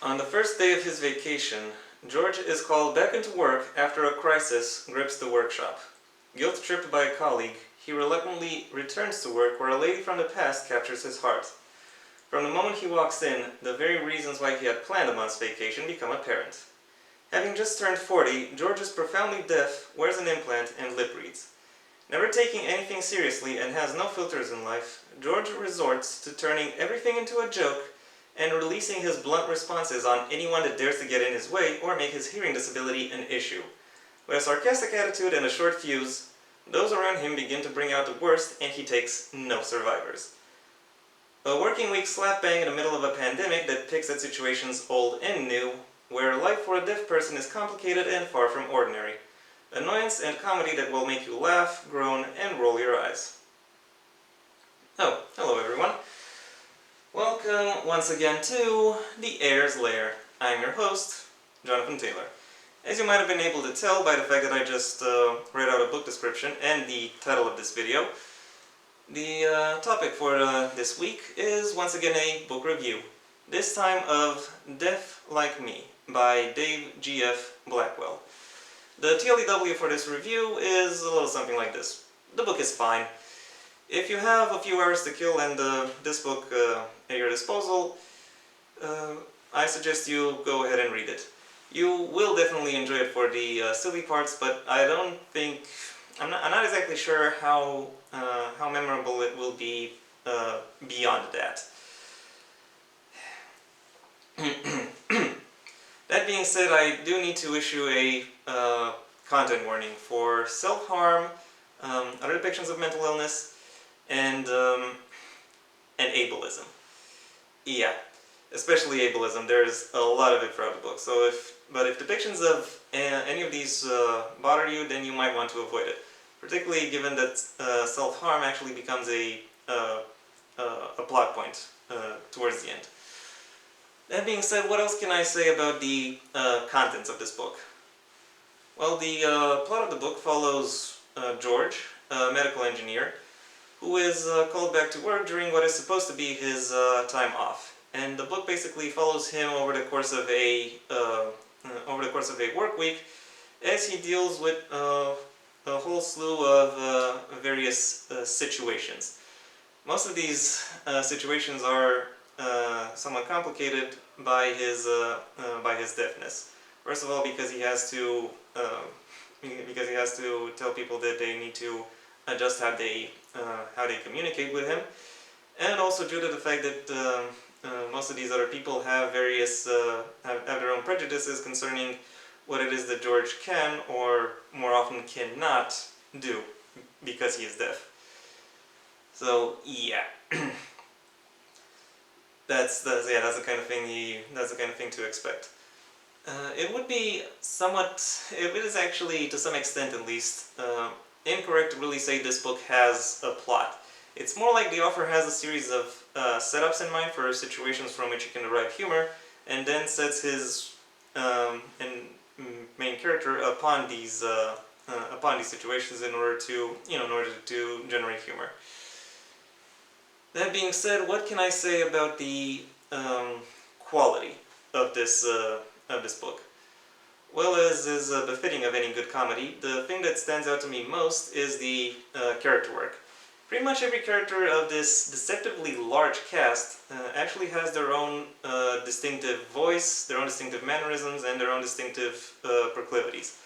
On the first day of his vacation, George is called back into work after a crisis grips the workshop. Guilt-tripped by a colleague, he reluctantly returns to work where a lady from the past captures his heart. From the moment he walks in, the very reasons why he had planned a month's vacation become apparent. Having just turned 40, George is profoundly deaf, wears an implant, and lip reads. Never taking anything seriously and has no filters in life, George resorts to turning everything into a joke and releasing his blunt responses on anyone that dares to get in his way or make his hearing disability an issue. With a sarcastic attitude and a short fuse, those around him begin to bring out the worst and he takes no survivors. A working week slap bang in the middle of a pandemic that picks at situations old and new, where life for a deaf person is complicated and far from ordinary. Annoyance and comedy that will make you laugh, groan, and roll your eyes. Oh, hello everyone. Welcome once again to the Heir's Lair. I'm your host, Jonathan Taylor. As you might have been able to tell by the fact that I just read out a book description and the title of this video, the topic for this week is once again a book review. This time of Deaf Like Me by Dave G.F. Blackwell. The TLDW for this review is a little something like this. The book is fine. If you have a few hours to kill and this book at your disposal, I suggest you go ahead and read it. You will definitely enjoy it for the silly parts, but I'm not exactly sure how memorable it will be beyond that. That being said, I do need to issue a content warning for self-harm, other depictions of mental illness, and ableism. Yeah, especially ableism. There's a lot of it throughout the book. So if depictions of any of these bother you, then you might want to avoid it. Particularly given that self-harm actually becomes a plot point towards the end. That being said, what else can I say about the contents of this book? Well, the plot of the book follows George, a medical engineer, who is called back to work during what is supposed to be his time off. And the book basically follows him over the course of a work week as he deals with a whole slew of various situations. Most of these situations are somewhat complicated by his deafness. First of all, because he has to tell people that they need to adjust how they communicate with him, and also due to the fact that most of these other people have various have their own prejudices concerning what it is that George can or more often cannot do because he is deaf. So yeah. That's the kind of thing to expect. It would be it is actually, to some extent at least, incorrect to really say this book has a plot. It's more like the author has a series of setups in mind for situations from which he can derive humor, and then sets his main character upon these situations in order to generate humor. That being said, what can I say about the quality of this book? Well, as is befitting of any good comedy, the thing that stands out to me most is the character work. Pretty much every character of this deceptively large cast actually has their own distinctive voice, their own distinctive mannerisms, and their own distinctive proclivities.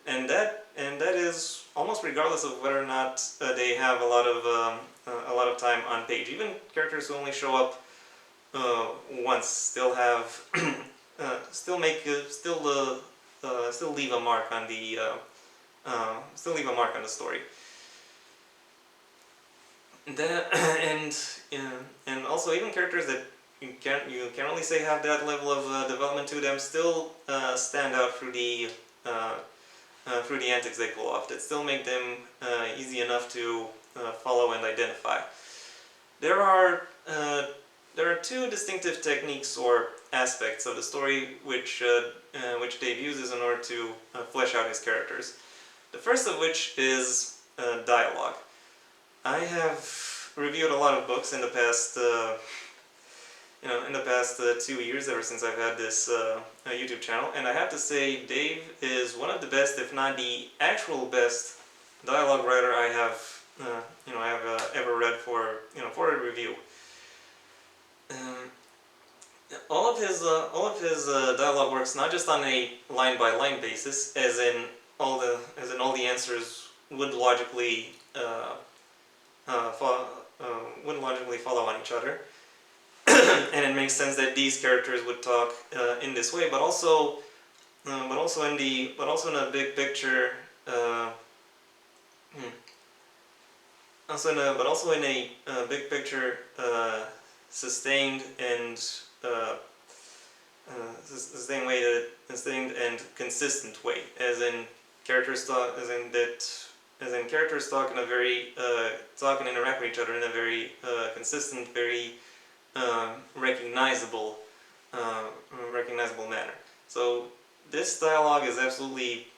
And that is almost regardless of whether or not they have a lot of time on page. Even characters who only show up once still have still leave a mark on the story. And also even characters that you can't really say have that level of development to them still stand out through the antics they pull off, that still make them easy enough to follow and identify. There are two distinctive techniques or aspects of the story which Dave uses in order to flesh out his characters. The first of which is dialogue. I have reviewed a lot of books in the past in the past 2 years, ever since I've had this YouTube channel, and I have to say Dave is one of the best, if not the actual best, dialogue writer I have ever read for for a review. All of his dialogue works not just on a line by line basis, as in all the answers would logically wouldn't logically follow on each other, and it makes sense that these characters would talk in this way, but also in a big picture. Also in a big picture, sustained and sustained and consistent way, as in characters talk, as in characters talk in a very talk and interact with each other in a very consistent, very recognizable manner. So this dialogue is absolutely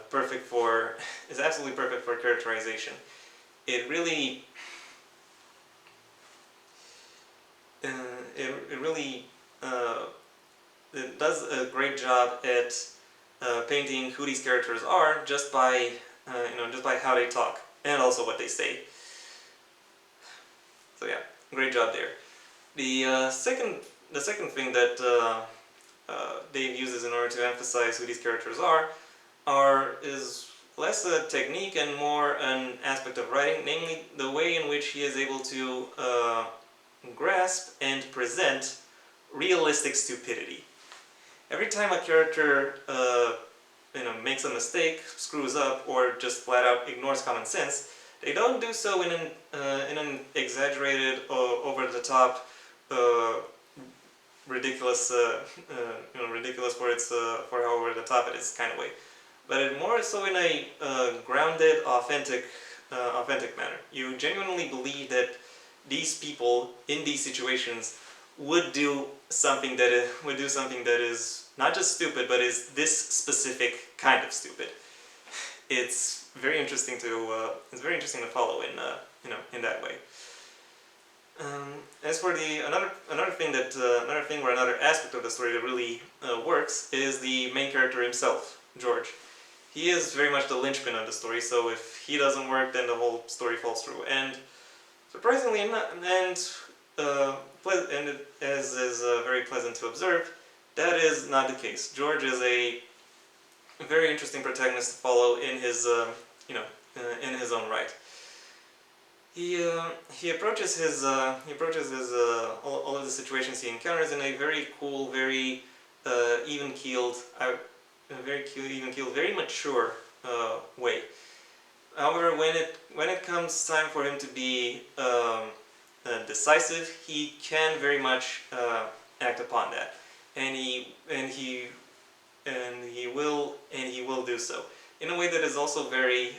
perfect for characterization. It really it does a great job at painting who these characters are just by how they talk and also what they say. So yeah, great job there. The second thing that Dave uses in order to emphasize who these characters is less a technique and more an aspect of writing, namely the way in which he is able to grasp and present realistic stupidity. Every time a character makes a mistake, screws up, or just flat out ignores common sense, they don't do so in an exaggerated, over the top, ridiculous, ridiculous for how over the top it is kind of way, but more so in a grounded, authentic manner. You genuinely believe that these people in these situations would do something that is not just stupid, but is this specific kind of stupid. It's very interesting to follow in that way. As for another aspect of the story that really works is the main character himself, George. He is very much the linchpin of the story, so if he doesn't work, then the whole story falls through. And surprisingly, as is very pleasant to observe, that is not the case. George is a very interesting protagonist to follow in his in his own right. He approaches all of the situations he encounters in a very cool, very even-keeled, very mature way. However, when it comes time for him to be decisive, he can very much act upon that, and he will do so in a way that is also very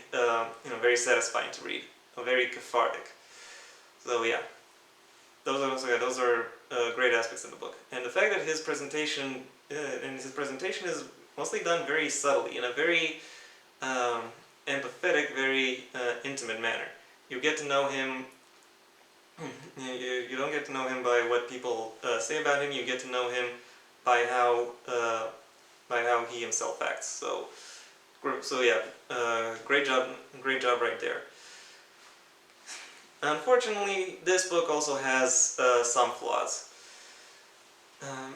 very satisfying to read, very cathartic. So yeah, those are great aspects of the book, and the fact that his presentation is mostly done very subtly, in a very empathetic, very intimate manner. You get to know him. You don't get to know him by what people say about him. You get to know him by how he himself acts. So yeah, great job right there. Unfortunately, this book also has some flaws.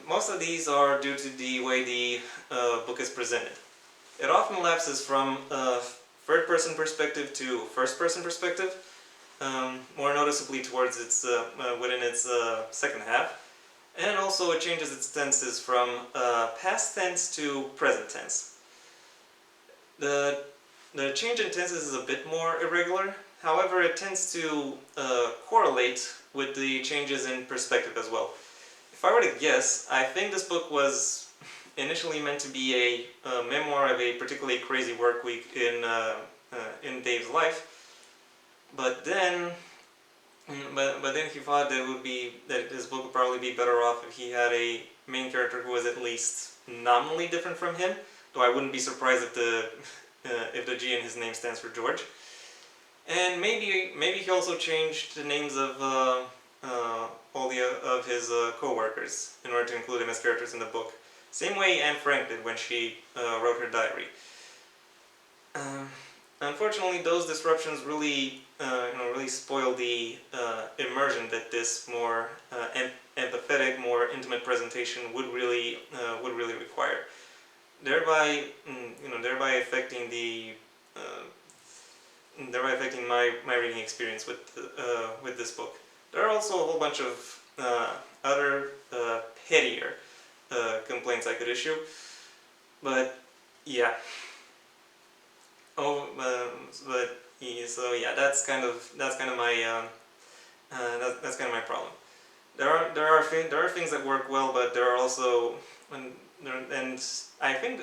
Most of these are due to the way the book is presented. It often lapses from third-person perspective to first-person perspective, more noticeably towards within its second half, and also it changes its tenses from past tense to present tense. The change in tenses is a bit more irregular. However, it tends to correlate with the changes in perspective as well. If I were to guess, I think this book was initially meant to be a memoir of a particularly crazy work week in Dave's life, but then he thought that his book would probably be better off if he had a main character who was at least nominally different from him. Though I wouldn't be surprised if the G in his name stands for George. And maybe he also changed the names of all of his co-workers in order to include him as characters in the book. Same way Anne Frank did when she wrote her diary. Unfortunately, those disruptions really, really spoil the immersion that this more empathetic, more intimate presentation would really require. Thereby affecting my reading experience with this book. There are also a whole bunch of other pettier complaints I could issue, but yeah. So yeah, that's kind of my that's kind of my problem. There are things that work well, but there are also and I think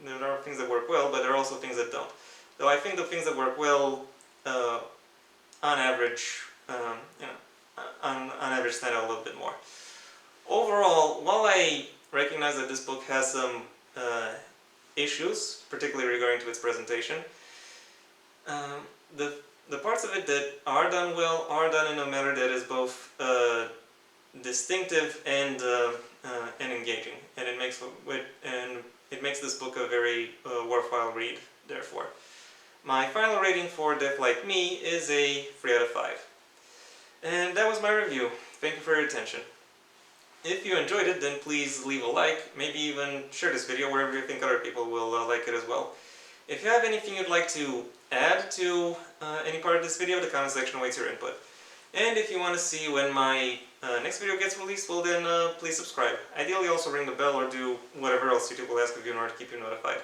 there are things that work well, but there are also things that don't. Though I think the things that work well, on average, on average, stand out a little bit more. Overall, while I recognize that this book has some issues, particularly regarding to its presentation, the parts of it that are done well are done in a manner that is both distinctive and engaging, and it makes this book a very worthwhile read. Therefore, my final rating for Death Like Me is a 3 out of 5. And that was my review. Thank you for your attention. If you enjoyed it, then please leave a like, maybe even share this video wherever you think other people will like it as well. If you have anything you'd like to add to any part of this video, the comment section awaits your input. And if you want to see when my next video gets released, well then please subscribe. Ideally also ring the bell or do whatever else YouTube will ask of you in order to keep you notified.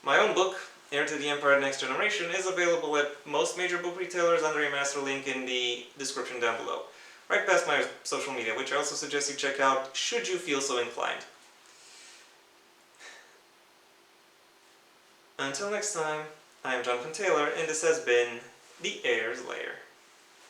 My own book, Heir to the Empire Next Generation, is available at most major book retailers under a master link in the description down below. Right past my social media, which I also suggest you check out should you feel so inclined. Until next time, I am Jonathan Taylor, and this has been The Heir's Lair.